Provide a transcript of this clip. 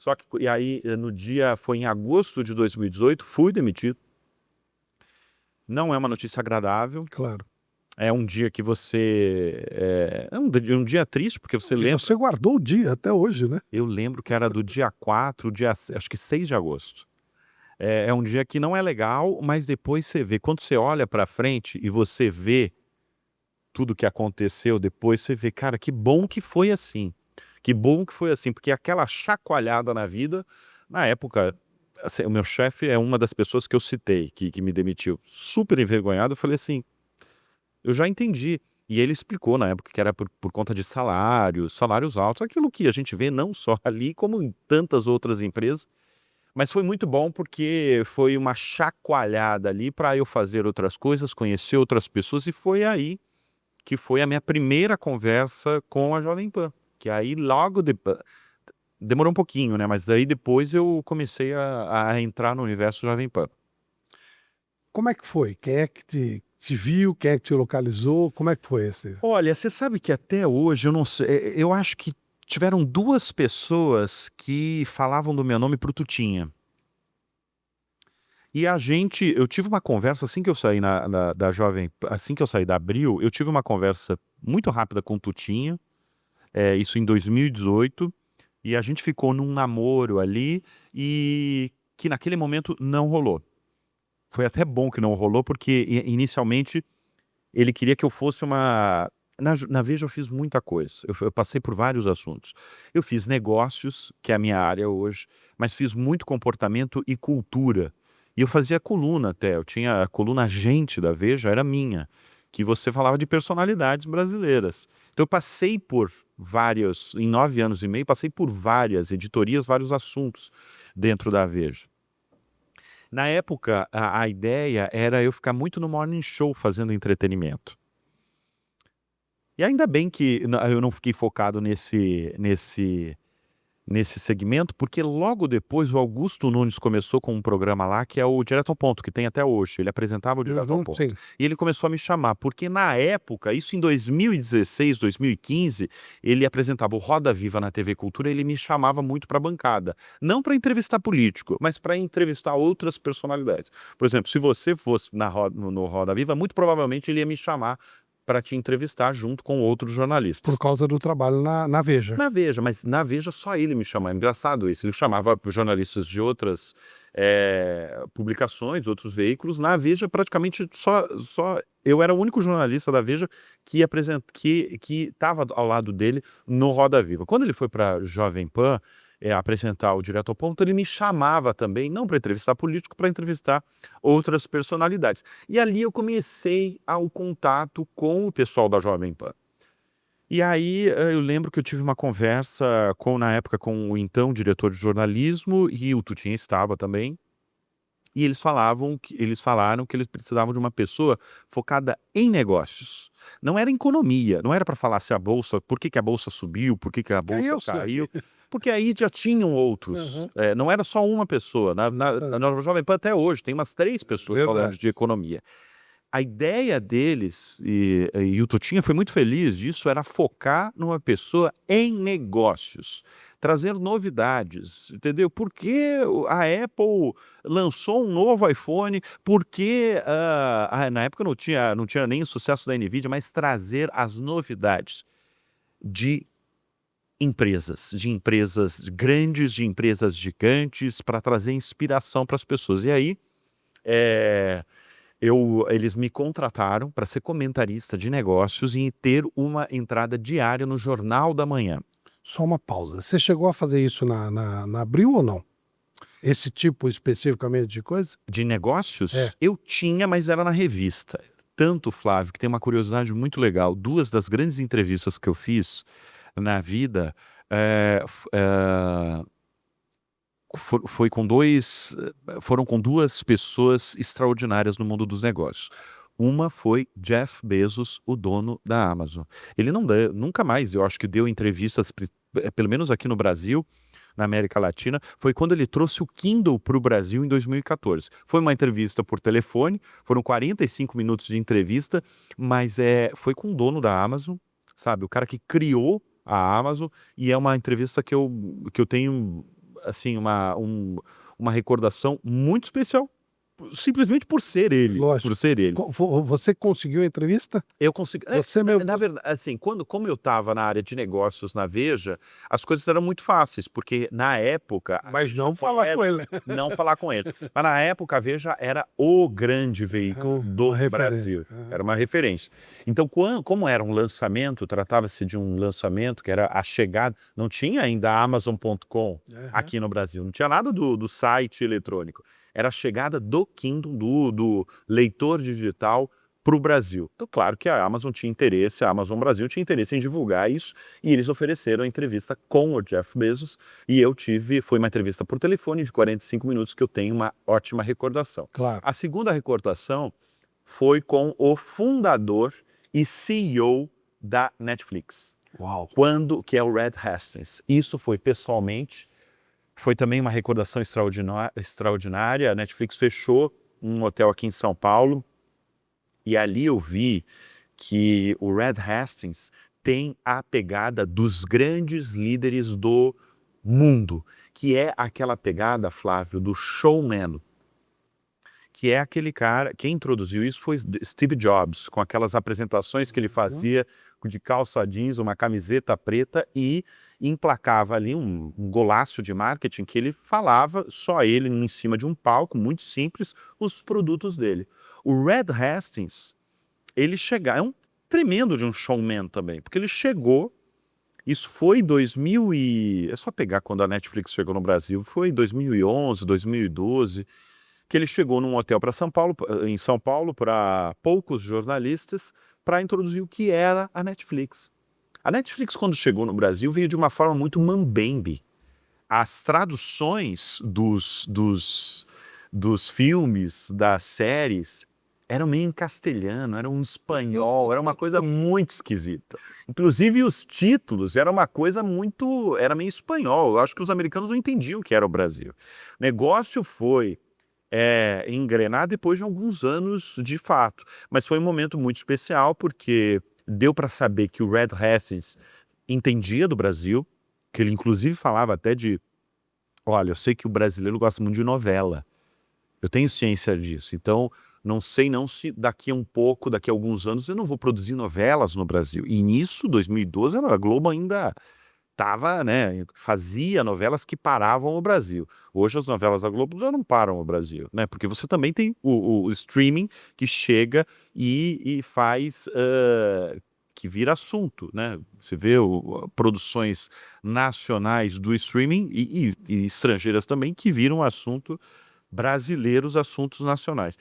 Só que, e aí, foi em agosto de 2018, fui demitido. Não é uma notícia agradável. Claro. É um dia que você... um dia triste, porque você lembra... Você guardou o dia até hoje, né? Eu lembro que era do dia 4, acho que 6 de agosto. É um dia que não é legal, mas depois você vê. Quando você olha para frente e você vê tudo que aconteceu depois, você vê, cara, que bom que foi assim. Que bom que foi assim, porque aquela chacoalhada na vida, na época, assim, o meu chefe é uma das pessoas que eu citei, que me demitiu. Super envergonhado, eu falei assim, eu já entendi. E ele explicou na época que era por conta de salários altos, aquilo que a gente vê não só ali, como em tantas outras empresas. Mas foi muito bom porque foi uma chacoalhada ali para eu fazer outras coisas, conhecer outras pessoas, e foi aí que foi a minha primeira conversa com a Jovem Pan. Que aí logo depois... Demorou um pouquinho, né? Mas aí depois eu comecei a entrar no universo Jovem Pan. Como é que foi? Quem é que te viu? Quem é que te localizou? Como é que foi esse? Olha, você sabe que até hoje, eu não sei, eu acho que tiveram 2 pessoas que falavam do meu nome pro Tutinha. E eu tive uma conversa assim que eu saí da Jovem, assim que eu saí da Abril, eu tive uma conversa muito rápida com o Tutinha, isso em 2018, e a gente ficou num namoro ali, e que naquele momento não rolou. Foi até bom que não rolou, porque inicialmente ele queria que eu fosse uma... Na Veja eu fiz muita coisa, eu passei por vários assuntos. Eu fiz negócios, que é a minha área hoje, mas fiz muito comportamento e cultura. E eu fazia coluna até, eu tinha a coluna Gente da Veja, era minha, que você falava de personalidades brasileiras. Então eu passei por em 9 anos e meio, passei por várias editorias, vários assuntos dentro da Veja. Na época, a ideia era eu ficar muito no morning show fazendo entretenimento. E ainda bem que eu não fiquei focado nesse segmento, porque logo depois o Augusto Nunes começou com um programa lá que é o Direto ao Ponto, que tem até hoje. Ele apresentava o Direto ao Ponto. Sim. E ele começou a me chamar, porque na época, isso em 2016, 2015, ele apresentava o Roda Viva na TV Cultura, ele me chamava muito para a bancada. Não para entrevistar político, mas para entrevistar outras personalidades. Por exemplo, se você fosse no Roda Viva, muito provavelmente ele ia me chamar para te entrevistar junto com outros jornalistas. Por causa do trabalho na Veja. Na Veja, mas na Veja só ele me chamava. É engraçado isso. Ele chamava jornalistas de outras publicações, outros veículos. Na Veja, praticamente só eu era o único jornalista da Veja que estava ao lado dele no Roda Viva. Quando ele foi para Jovem Pan apresentar o Direto ao Ponto, ele me chamava também, não para entrevistar político, para entrevistar outras personalidades. E ali eu comecei o contato com o pessoal da Jovem Pan. E aí eu lembro que eu tive uma conversa na época com o então diretor de jornalismo, e o Tutinha estava também, e eles falaram que eles precisavam de uma pessoa focada em negócios. Não era economia, não era para falar se a bolsa, por que a bolsa subiu, por que a bolsa caiu, porque aí já tinham outros. Não era só uma pessoa. Na Jovem Pan até hoje tem umas 3 pessoas falando de economia. A ideia deles, e o Tutinha foi muito feliz disso, era focar numa pessoa em negócios, trazer novidades, entendeu? Por que a Apple lançou um novo iPhone? Porque na época não tinha nem o sucesso da NVIDIA, mas trazer as novidades de empresas grandes, de empresas gigantes, para trazer inspiração para as pessoas. E aí, eles me contrataram para ser comentarista de negócios e ter uma entrada diária no Jornal da Manhã. Só uma pausa. Você chegou a fazer isso na Abril ou não? Esse tipo especificamente de coisa? De negócios? Eu tinha, mas era na revista. Tanto, Flávio, que tem uma curiosidade muito legal. 2 das grandes entrevistas que eu fiz na vida foram com 2 pessoas extraordinárias no mundo dos negócios. Uma foi Jeff Bezos, o dono da Amazon. Ele nunca mais, eu acho que deu entrevistas, pelo menos aqui no Brasil, na América Latina, foi quando ele trouxe o Kindle para o Brasil em 2014. Foi uma entrevista por telefone, foram 45 minutos de entrevista, mas foi com o dono da Amazon, sabe? O cara que criou a Amazon, e é uma entrevista que eu tenho assim, uma recordação muito especial, simplesmente por ser ele. Lógico. Por ser ele. Você conseguiu a entrevista? Eu consegui. Você mesmo. Na verdade, assim, como eu estava na área de negócios na Veja, as coisas eram muito fáceis, porque na época. Mas não falar com ele. Não falar com ele. Mas na época a Veja era o grande veículo do uma Brasil. referência. Era uma referência. Então, como era um lançamento, tratava-se de um lançamento que era a chegada. Não tinha ainda a Amazon.com aqui no Brasil. Não tinha nada do site eletrônico. Era a chegada do Kindle, do leitor digital, para o Brasil. Então, claro que a Amazon tinha interesse, a Amazon Brasil tinha interesse em divulgar isso, e eles ofereceram a entrevista com o Jeff Bezos, e foi uma entrevista por telefone de 45 minutos que eu tenho uma ótima recordação. Claro. A segunda recordação foi com o fundador e CEO da Netflix. Uau. Que é o Reed Hastings. Isso foi pessoalmente. Foi também uma recordação extraordinária. A Netflix fechou um hotel aqui em São Paulo e ali eu vi que o Reed Hastings tem a pegada dos grandes líderes do mundo, que é aquela pegada, Flávio, do showman, que é aquele cara, quem introduziu isso foi Steve Jobs, com aquelas apresentações que ele fazia de calça jeans, uma camiseta preta e emplacava ali um golaço de marketing que ele falava, só ele em cima de um palco, muito simples, os produtos dele. O Reed Hastings, é um tremendo de um showman também, porque ele chegou, isso foi é só pegar quando a Netflix chegou no Brasil, foi 2011, 2012, que ele chegou num hotel em São Paulo, para poucos jornalistas, para introduzir o que era a Netflix. A Netflix, quando chegou no Brasil, veio de uma forma muito mambembe. As traduções dos filmes, das séries, eram meio em castelhano, eram em espanhol, era uma coisa muito esquisita. Inclusive os títulos, era meio espanhol. Eu acho que os americanos não entendiam o que era o Brasil. O negócio foi engrenar depois de alguns anos de fato. Mas foi um momento muito especial porque deu para saber que o Reed Hastings entendia do Brasil, que ele inclusive falava até olha, eu sei que o brasileiro gosta muito de novela. Eu tenho ciência disso. Então, não sei se daqui a alguns anos eu não vou produzir novelas no Brasil. E nisso, 2012, a Globo ainda fazia novelas que paravam o Brasil. Hoje as novelas da Globo já não param o Brasil, né? Porque você também tem o streaming que chega e faz, que vira assunto, né? Você vê produções nacionais do streaming e estrangeiras também que viram assunto brasileiros, assuntos nacionais.